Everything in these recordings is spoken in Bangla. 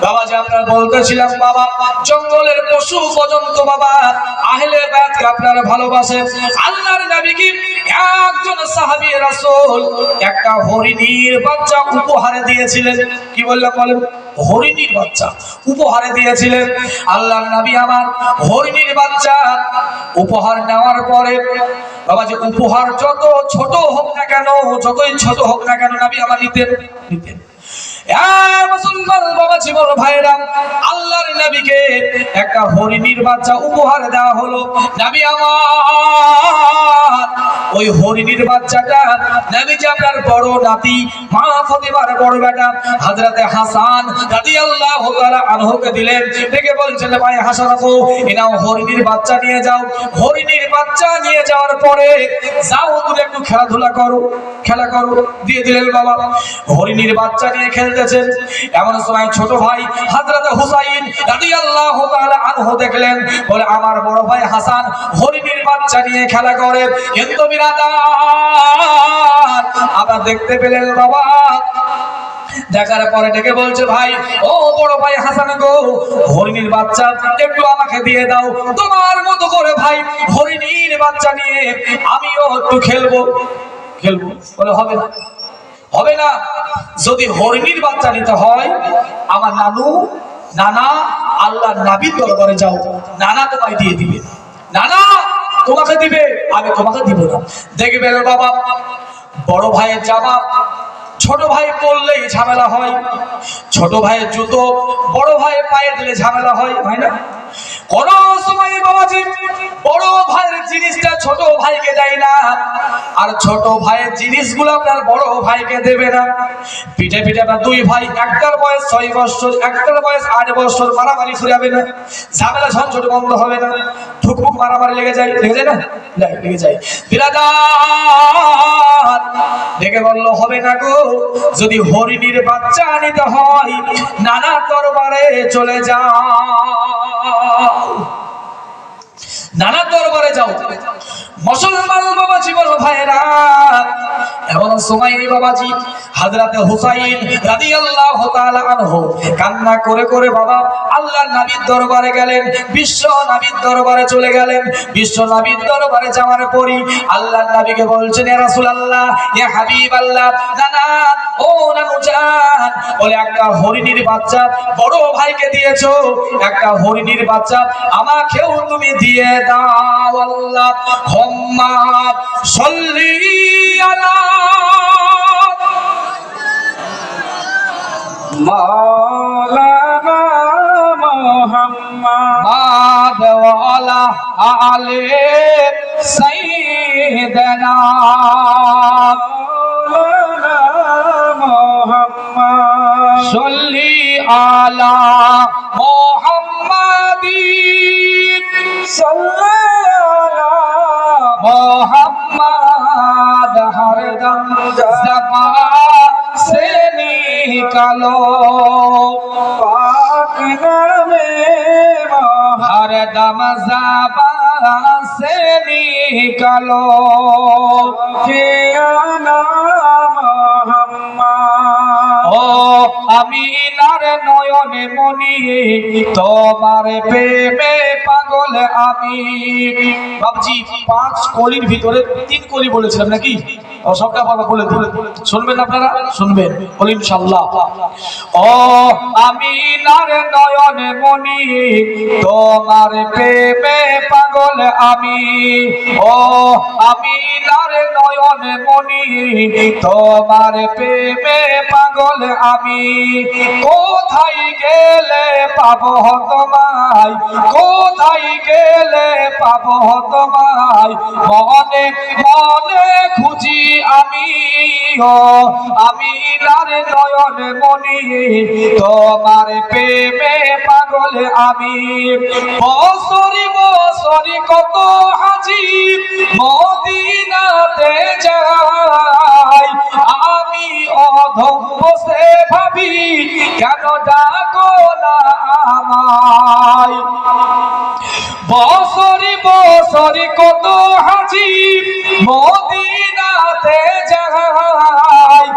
বাবাজি আপনারা বলতেছিলাম বাবা জঙ্গলের পশু পর্যন্ত বাবা আহলে বায়াতকে আপনারা ভালোবাসেন। আল্লাহর নবী কি একজন সাহাবী রাসূল একটা হরিণীর বাচ্চা উপহারে দিয়েছিলেন। কি বললাম বলেন? হরিণীর বাচ্চা উপহারে দিয়েছিলেন। আল্লাহর নবী আমার হরিণীর বাচ্চা উপহার নেওয়ার পরে বাবাজি উপহার যত ছোট হোক না কেন, যতই ছোট হোক না কেন নবী আমার নিতেন। মুসলমান বাবাজি বড় ভাইরা, আল্লাহর নবীকে একটা হরিণীর বাচ্চা উপহার দেওয়া হলো। নবী আমার ওই হরিণীর বাচ্চাটা নবীজি আপনার বড় নাতি মা ফাতিমার বড় বেটা হযরতে হাসান রাদিয়াল্লাহু তাআলা আনহুকে দিলেন। ডেকে বলছেন ভাই হাসান আপু এনাও হরিণীর বাচ্চা নিয়ে যাও। হরিণীর বাচ্চা নিয়ে যাওয়ার পরে যাও তুমি একটু খেলাধুলা করো, খেলা করো। দিয়ে দিলেন বাবা। হরিণীর বাচ্চা নিয়ে খেলতেছেন, এমন সময় ছোট ভাই হযরতে হুসাইন রাদিয়াল্লাহু তাআলা আনহু দেখলেন, বলে আমার বড় ভাই হাসান হরিণীর বাচ্চা নিয়ে খেলা করে। কিন্তু বিরাদার আবার দেখতে পেলেন বাবা। দেখার পরে ডেকে বলছে ভাই ও বড় ভাই হাসান গো, হরিণীর বাচ্চা একটু আমাকে দিয়ে দাও। তোমার মতো করে ভাই হরিণীর বাচ্চা নিয়ে আমিও একটু খেলবো। বলে হবে না, হবে না। যদি হরিণীর বাচ্চা নিতে হয় আমার নানা আল্লাহর নবীর দরবারে যাও, নানা তোমায় দিয়ে দিবে, নানা তোমাকে দিবে, আমি তোমাকে দিব না। দেখবেন বাবা বড় ভাইয়ের জামা ছোট ভাই পরলেই ঝামেলা হয়, ছোট ভাইয়ের জুতো বড় ভাইয়ের পায়ে দিলে ঝামেলা হয়, হয় না? কোন সময় বাবাজি বড় ভাইয়ের জিনিসটা ছোট ভাইকে দেয় না, আর ছোট ভাইয়ের জিনিসগুলো আপনার বড় ভাইকে দেবে না। পিঠে পিঠে আপনার দুই ভাই, একটার বয়স 6 বছর, একটার বয়স 8 বছর, মারামারি ফুরাবে না, ঝামেলা ঝঞ্ঝট বন্ধ হবে না, ঠুকমুক মারামারি লেগে যায় না, লেগে যায়। বিরাদার দেখে বললো হবে না গো, যদি হরিণীর বাচ্চা নিতে হয় নানা দরবারে চলে যাও, নানা দরবারে যাও। মুসলমান বাবাজি বল ভাইরা, এমন সময় বাবাজি হযরতে হুসাইন রাদিয়াল্লাহু তাআলা আনহু কান্না করে করে বাবা আল্লাহর নবীর দরবারে গেলেন, বিশ্ব নবীর দরবারে চলে গেলেন। বিশ্ব নবীর দরবারে যাওয়ার পরই আল্লাহর নবীকে বলছেন ইয়া রাসূলুল্লাহ, ইয়া হাবিবাল্লাহ, নানা ও নানু জান, বলে একটা হরিণীর বাচ্চা বড় ভাইকে দিয়েছো, একটা হরিণীর বাচ্চা আমাকেও তুমি দিয়ে দাও। আল্লাহুম্মা সাল্লি আলা মাওলানা মুহাম্মদ ওয়া আলা আলি সাইয়্যিদিনা মাওলানা মুহাম্মদ সাল্লি আলা মুহাম্মাদিন সাল্লি আলা মুহাম্মদ হরদম ज़बान से निकालो पाक नामे हरदम ज़बान से निकालो किया नाम मुहम्मद। ও আমিনার নয়নে মনি তোমার প্রেমে পাগল আমি। বাবজি 5 কলির ভিতরে 3 কলি বলেছিলাম নাকি? ও সবটা বাবা বলে দিন, শুনবেন আপনারা? শুনবেন, বলি ইনশাআল্লাহ। ও আমিনার নয়নে মনি তোমার প্রেমে পাগল আমি। ও আমিনার নয়নে মনি তোমার প্রেমে পাগল আমি। কোথায় গেলে পাবো তোমায়, কোথায় গেলে পাবো তোমায়, মনে মনে খুঁজি আমি। ও আমিনার নয়ন মনি তোমার প্রেমে পাগল আমি। বছরি বছরি কত হাজি মদিনাতে যাই, আমি অধম বসে ভাবি কেন ডাকো না আমায়। বছরি বছরি কত হাজি মদিনাতে যাই,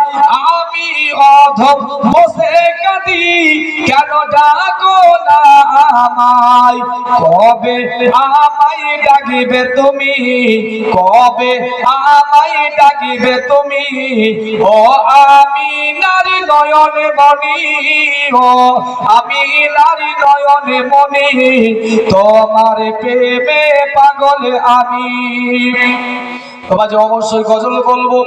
আমি অধম বসে কাঁদি কেন ডাকো না আমায়, কবে আমায় ডাকিবে তুমি, কবে আমায় ডাকিবে তুমি, ও আমি নারী নয়নে মনি, ও আমি নারী নয়নে মনি, তোমার প্রেমে পাগল আমি। বাবাজি অবশ্যই গজল বলবো।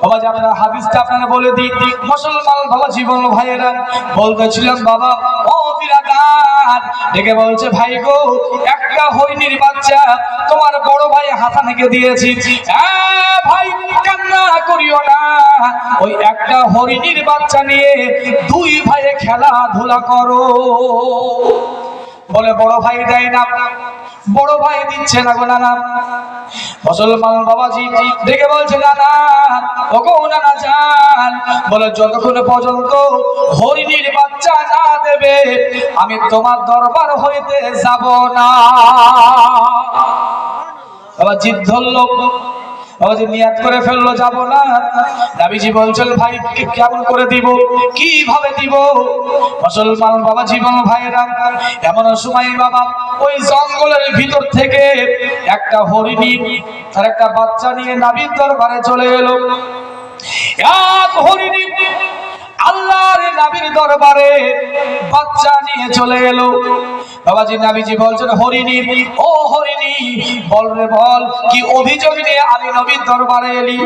বাবাজি আপনারা হাদিসটা আপনারা বলে দিই। মুসলমান বাবা জীবন ভাইয়েরা বলতেছিলাম বাবা ও বিরাদার ডেকে বলছে ভাই গো একটা হরিণীর বাচ্চা তোমার বড় ভাই হাসানকে দিয়েছি। ভাই কান্না করিও না, ওই একটা হরিণীর বাচ্চা নিয়ে দুই ভাইয়ে খেলাধুলা করো। বলে বড় ভাই দেয় না, বড় ভাই দিচ্ছে না গো নানা। মুসলমান বাবাজি দেখে বলছে নানা, ওগো নানা যান, বলে যতক্ষণ পর্যন্ত হরিণীর বাচ্চা না দেবে আমি তোমার দরবার হইতে যাব না। বাবা জিদ ধরলো, বাবাজি নিয়াত করে ফেললো যাব না। নবীজি বলছেন ভাই কেমন করে দিব, কিভাবে দিব? মুসলমান বাবা জীবন ভাইরা এমন সময় বাবা ওই জঙ্গলের ভিতর থেকে একটা হরিণী আর একটা বাচ্চা নিয়ে নবীর দরবারে চলে এলো। এক হরিণী আল্লাহর নবীর দরবারে বাচ্চা নিয়ে চলে এলো। বাবাজি নবীজি বলছেন হরিণী, ও হরিণী বল রে বল, কি অভিযোগ নিয়ে আমি নবীর দরবারে এলি?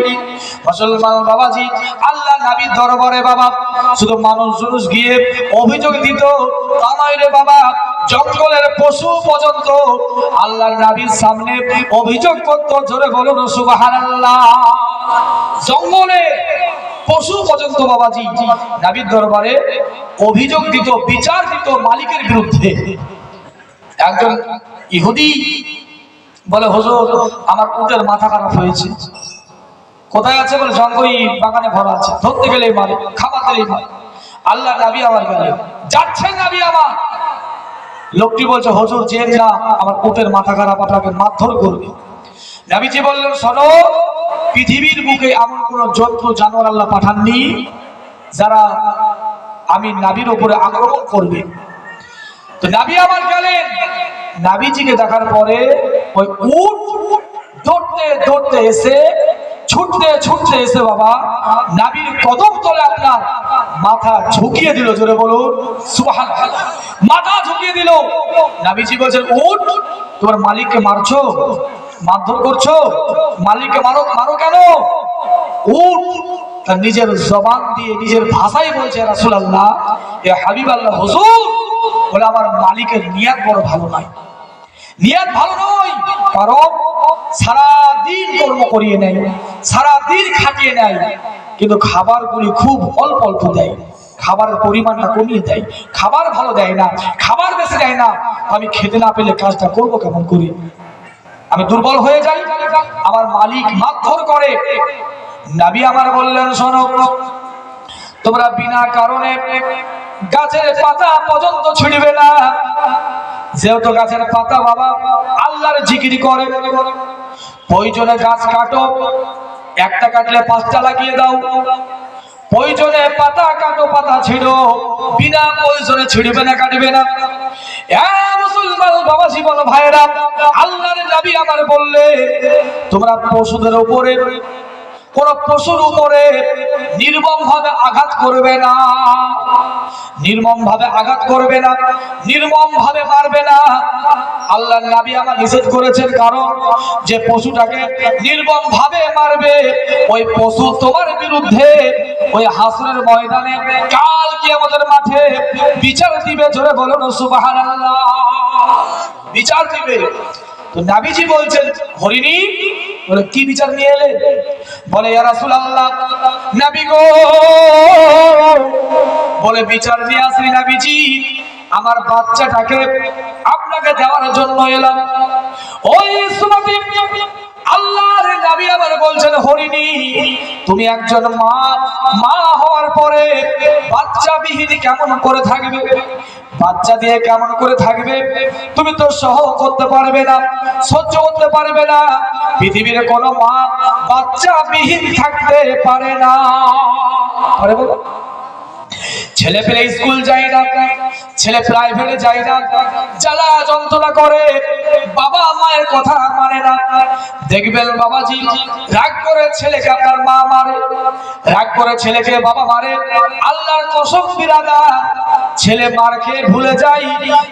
মুসলমান বাবাজি আল্লাহ নবীর দরবারে বাবা শুধু মানুষ গিয়ে অভিযোগ দিত তা নয় রে বাবা, জঙ্গলের পশু পর্যন্ত আল্লাহর নবীর সামনে অভিযোগ করত। জোরে বলুন সুবহানাল্লাহ। জঙ্গলে পশু পর্যন্ত বাবাজি নবীর দরবারে অভিযোগ দিত, বিচার দিত মালিকের বিরুদ্ধে। একজন ইহুদি বলে হুজুর আমার উটের মাথা খারাপ হয়েছে। কোথায় আছে? বলে জঙ্গল বাগানে ভরা আছে, ধরতে গেলেই মারে, খাবার দিলেই মারে। আল্লাহ নবী আমার গেলে যাচ্ছে, নবী আমার। লোকটি বলছে হুজুর যে না, আমার উটের মাথা খারাপ, আপনাকে মারধর করবে। নবীজি বললেন শোনো, পৃথিবীর বুকে এমন কোন জন্তু জানোয়ার আল্লাহ পাঠাননি যারা আমি নবীর উপরে আক্রমণ করবে। তো নবী আমার গেলেন, নবীজিকে দেখার পরে ওই উট দৌড়তে দৌড়তে এসে ছুটতে এসে বাবা নবীর কদম তলে আপনার মাথা ঝুঁকিয়ে দিল। জোরে বলুন সুবহানাল্লাহ। মাথা ঝুঁকিয়ে দিল। নবীজি বলছেন উট তোমার মালিককে মারছো, মারধর করছো, মালিককে মারো। মারো কেন? উট তার নিজের জবান দিয়ে নিজের ভাষায় বলছে রাসূলুল্লাহ, এ হাবিবাল্লাহ হুজুর, বলে আমার মালিকের নিয়ত বড় ভালো নয়, নিয়ত ভালো নয়। কারণ সারাদিন কর্ম করিয়ে নেয়, সারাদিন খাটিয়ে নেয়, কিন্তু খাবারগুলি খুব অল্প অল্প দেয়, খাবারের পরিমাণটা কমিয়ে দেয়, খাবার ভালো দেয় না, খাবার বেশি দেয় না। আমি খেতে না পেলে কাজটা করবো কেমন করে? আমি দুর্বল হয়ে যাই, আমার মালিক মারধর করে। নবী আমার বললেন শোনো, তোমরা বিনা কারণে গাছের পাতা পর্যন্ত ছিঁড়বে না। যেহেতু গাছের পাতা বাবা আল্লাহর জিকির করে, প্রয়োজনে গাছ কাটো, একটা কাটলে 5টা লাগিয়ে দাও। প্রয়োজনে পাতা কাটো, পাতা ছিঁড়ো, বিনা প্রয়োজনে ছিঁড়বে না, কাটবে না। মুসলমান বাবা জীবন ভাইরা আল্লাহর নবী আমার বললে তোমরা পশুদের উপরে, কোন পশুর উপরে নির্মম ভাবে আঘাত করবে না, নির্মম ভাবে আঘাত করবে না, নির্মম ভাবে মারবে না। আল্লাহর নবী আমার নিষেধ করেছেন, কারণ যে পশুটাকে নির্মম ভাবে মারবে ওই পশু তোমার বিরুদ্ধে ওই হাসরের ময়দানে কাল কিয়ামতের মাঠে বিচার দিবে। জোরে বলুন সুবহানাল্লাহ। বিচার দিবে। তো নবীজি বলছেন হরিণী, বলে কি বিচার নিয়ে এলে? বলে ইয়া রাসূলুল্লাহ, নবী গো, বলে বিচার নিয়ে আসি নবীজি, আমার বাচ্চাটাকে আপনাকে দেওয়ার জন্য এলাম। ওই সুমতি আল্লাহর নবী আবার বলছেন হরিণী, তুমি একজন মা হওয়ার পরে বাচ্চা বিহীন কেমন করে থাকবে? বাচ্চা দিয়ে কেমন করে থাকবে? তুমি তো সহ করতে পারবে না, সহ্য করতে পারবে না। পৃথিবীর কোনো মা বাচ্চা বিহীন থাকতে পারে না। আরে বাবা ছেলে পেলে স্কুল যায় না, ছেলে প্রাইভেটে যায় না, জ্বালা যন্ত্রণা করে, বাবা মায়ের কথা মানে না। দেখবেন বাবাজি রাগ করে ছেলেকে আপনার মা মারে, রাগ করে ছেলেকে বাবা মারে। আল্লাহর কসম বিরাদার, ছেলে মার খেয়ে ভুলে যায়,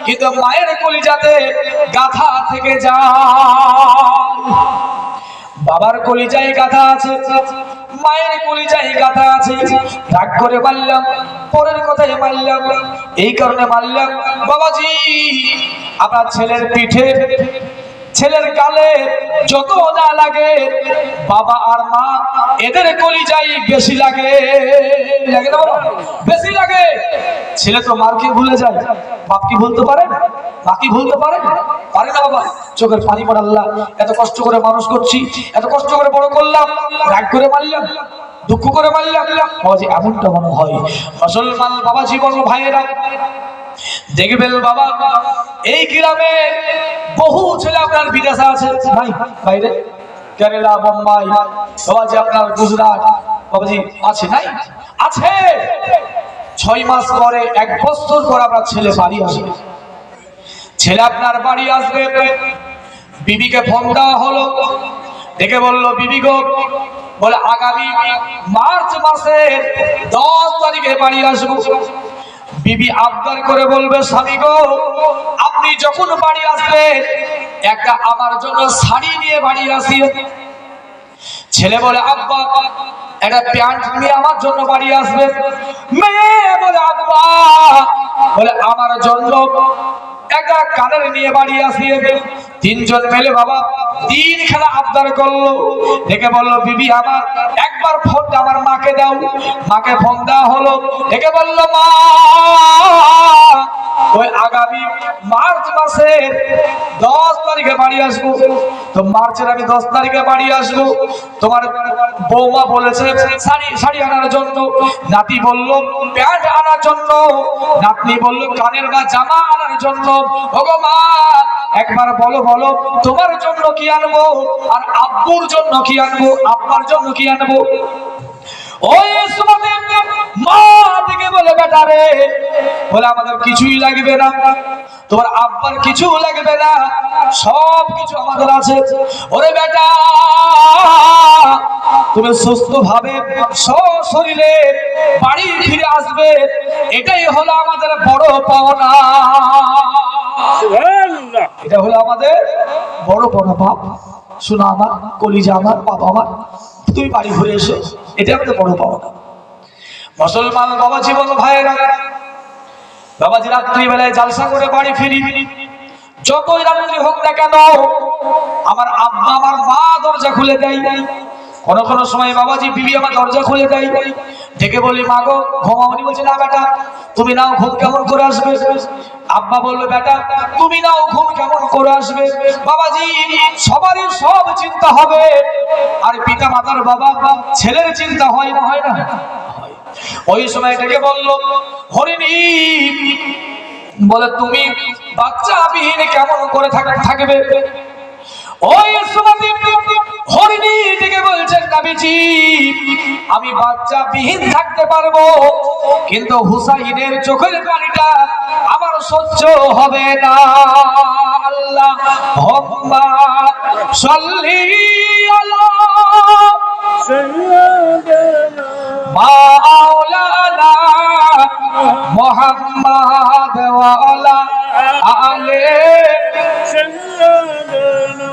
কিন্তু মায়ের কলিজাতে গাথা থেকে যায়। বাবার কলিজায় গাথা আছে, মায়ের কলিজায় গাথা আছে। রাগ করে মারলাম, পরের কথায় মারলাম, এই কারণে মারলাম বাবাজি আপনার ছেলের পিঠে, ছেলের গালে যত না লাগে, বাবা আর মা এদের কলিজায় বেশি লাগে, লাগে না বাবা? বেশি লাগে। ছেলে তো মাকে ভুলে যায়, বাপ কি ভুলতে পারে? মা কি ভুলতে পারে? পারে না বাবা। চোখের পানি পড়ে, আল্লাহ এত কষ্ট করে মানুষ করছি, এত কষ্ট করে বড় করলাম, রাগ করে মারলাম, দুঃখ করে মারলাম। বাবাজি এমনটা মনে হয় মুসলমান বাবাজি বল ভাইয়েরা। দেখবেন বাবা এই গ্রামে বহু ছেলে আপনার বিদেশে আছে, নাই বাইরে, কেরালা, বোম্বাই, বাবাজি আপনার গুজরাট, বাবাজি আছে, নাই আছে। 6 মাস পরে, 1 বছর পর আপনার ছেলে বাড়ি আসবে। ছেলে আপনার বাড়ি আসবে, বিবিকে ফোন দেওয়া হলো, ডেকে বললো বিবি গো, বলে আগামী মার্চ মাসের 10 তারিখে বাড়ি আসবো। বিবি আবদার করে বলবে স্বামী গো, আপনি যখন বাড়ি আসবেন একটা আমার জন্য শাড়ি নিয়ে বাড়ি আসিও। ছেলে বলে আব্বা একটা প্যান্ট নিয়ে আমার জন্য বাড়ি আসবে। মেয়ে বলে আব্বা, বলে আমার জন্য একটা কানের নিয়ে বাড়ি আসিয়ে। 3 জন মিলে বাবা 3 খেলা আবদার করলো, ডেকে বললো বিবি আমার একবার ফোনটা আমার মাকে দাও। মাকে ফোন দেওয়া হলো, ডেকে বললো মা, ওই আগামী মার্চ মাসের 10 তারিখে বাড়ি আসবো। তো মার্চের আমি 10 তারিখে বাড়ি আসবো। তোমার বৌমা বলেছে শাড়ি আনার জন্য, নাতি বললো প্যান্ট আনার জন্য, নাতনি বললো কানের বা জামা আনার জন্য। ওগো মা একবার বলো বলো তোমার জন্য কি আনবো, আর আব্বুর জন্য কি আনবো, আব্বার জন্য কি আনবো? ওই সময় মা দিকে বলে বেটা রে, বলে আমাদের কিছুই লাগবে না, তোমার আব্বার কিছু লাগবে না, সব কিছু আমাদের আছে। ওরে বেটা তুমি সুস্থ ভাবে সশরীরে বাড়ি ফিরে আসবে, এটাই হলো আমাদের বড় পাওনা, এটা হলো আমাদের বড় বড় বাপ। শোনা আমার কলিজা, আমার বাবা, আমার তুমি বাড়ি ঘুরে এসো, এটা আমাদের বড় পাওনা। মুসলমান বাবাজি বল ভাইয়েরা, বাবাজি রাত্রিবেলায় জালসা করে বাড়ি ফিরি, যতই রাত্রি হোক না কেন আমার আব্বা আমার মা দরজা খুলে দেয়। কোন কোন সময় বাবাজি বিবি আমার দরজা খুলে দেয়, ডেকে বলি মা গো ঘুমাওনি? বলছে না বেটা তুমি নাও, ঘুম কেমন করে আসবে? আব্বা বললো বেটা তুমি নাও, ঘুম কেমন করে আসবে? বাবাজি সবারই সব চিন্তা হবে, আর পিতা মাতার বাবা ছেলের চিন্তা হয় না, হয় না? ওই সময় ডেকে বললো হরিণী, বলে তুমি বাচ্চা বিহীন কেমন করে থাকবে? ওই সময় হরিণী থেকে বলছেন নবীজি আমি বাচ্চা বিহীন থাকতে পারবো, কিন্তু হুসাইনের চোখের পানিটা আমার সহ্য হবে না। আল্লাহুম্মা সাল্লি আলা সাইয়্যিদিনা মাওলানা মুহাম্মাদ ওয়া আলা আলি সাইয়্যিদিনা